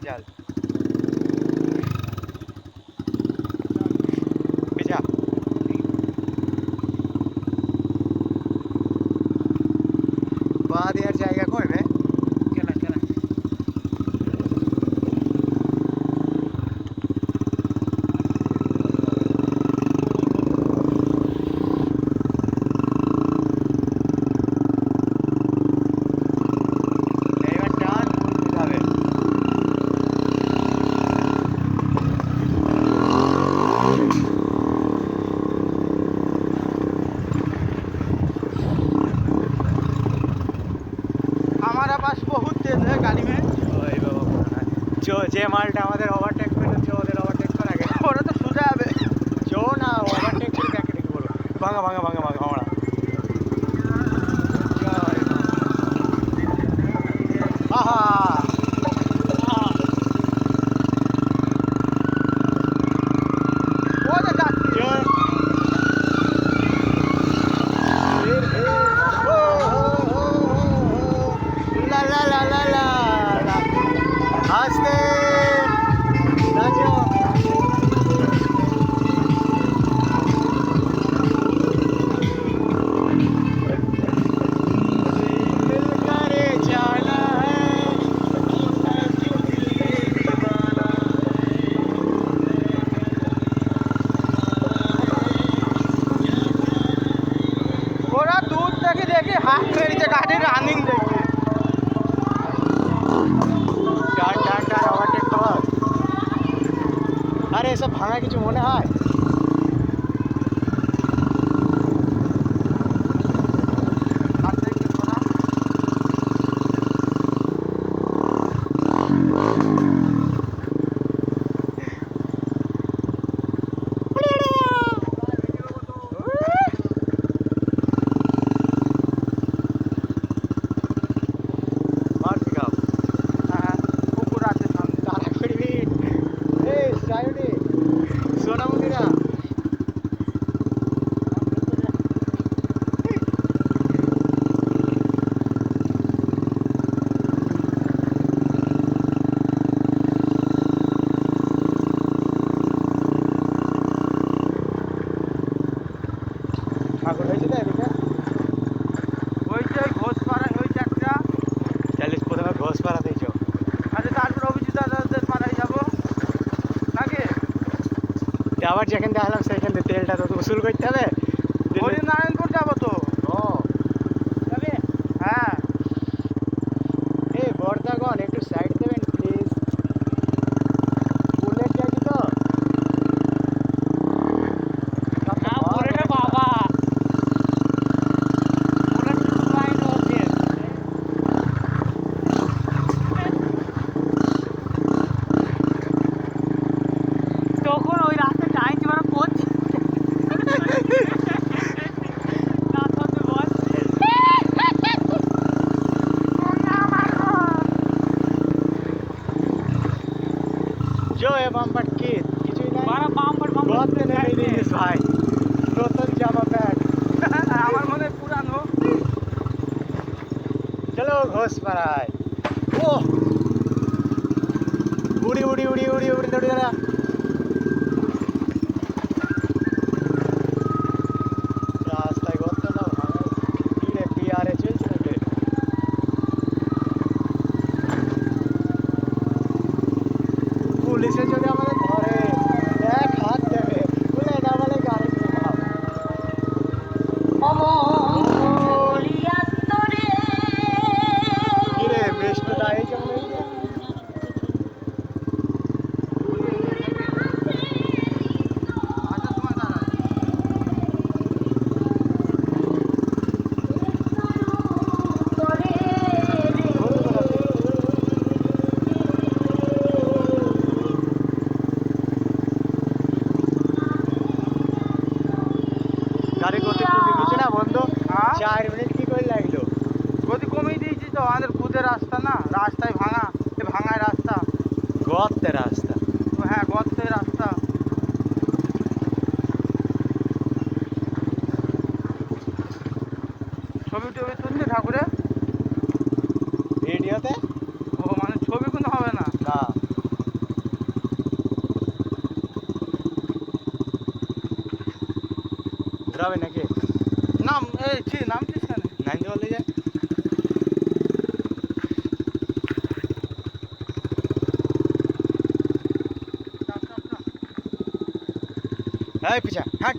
জাল বেজা পা দেওয়ার জায়গা কইবে কেনা কেনা এইবার টান যাবে हमारा पास बहुत तेज है गाड़ी में ওই বাবা যে মালটা আমাদের ওভারটেক করেছে ওদের ওভারটেক করা গেছে ওরা তো সোজা হবে जो ना ओवरटेक করে ব্যাকে ঢুকে পড়ো ভাঙা ভাঙা ভাঙা ভাঙা আমরা আহা वो तो जाती है ला ला ला ला ला हंसते नाचो ওরা দূর থেকে দেখি হাত ফেরিতে গাড়ি রানিং দেখি টান টান টান ওভারটেক কর আরে এসব ভাঙা কিছু মনে হয় হাত থেকে কিছু না মার পিকআপ হ্যাঁ কুকুর আছে সামনে তারা ফিরবি এই সাইডে সোনামুদিরা ঠাকুর হয়েছে তো এদিকে ওই যে ঘোষ পাড়ায় ওই একটা চালিশ প্রথমে ঘোষ পাড়া দিয়েছ আরে তারপর অভিজিৎ দাদাদের পাড়ায় যাবো নাকি আবার যেখান থেকে আসলাম সেখান থেকে তেলটা তো উসুল করতে হবে হরিনারায়ণপুর যাবো তো ও যাবে হ্যাঁ এই বর্দাগণ একটু সাইড দেবেন প্লিজ বুলেট যাচ্ছি তো বাবা তখন ওই রাস্তা টাইম মানে পড়ছে जो है बम्पर की কিছুই নাই বারা বাম্পার बहुत ने नहीं दिस भाई नूतन जामा पैंट আমার মনে হয় পুরানো चलो घोष पर आए ओ उड़ी उड़ी उड़ी उड़ी उड़ी उड़ी उड़ी রাস্তায় গর্ত না ভাঙা ফিরে পিয়ারে চলছে না পুলিশে যদি আমাদের ধরে এক হাত দেবে বলে না বলে গাড়ি নিয়ে কিরে বেশ তো দাঁড়িয়ে কেমন আচ্ছা তোমার দাঁড়ায় গাড়ি গতি একটু কমেছে না বন্ধু হ্যাঁ 4 মিনিট কি করে লাগলো গতি কমিয়ে দিয়েছি তো আমাদের খুদের রাস্তা না রাস্তায় ভাঙা ভাঙায় রাস্তা গর্তের রাস্তা হ্যাঁ গর্তের রাস্তা ছবি টবি তুললি ঠাকুরে ভিডিওতে ও মানে ছবি কোনো হবে না না ঘোরাবে নাকি? নাম এই ছি নামছিস কেন? নাইনতে বললে যায়। এই পিছা হাট।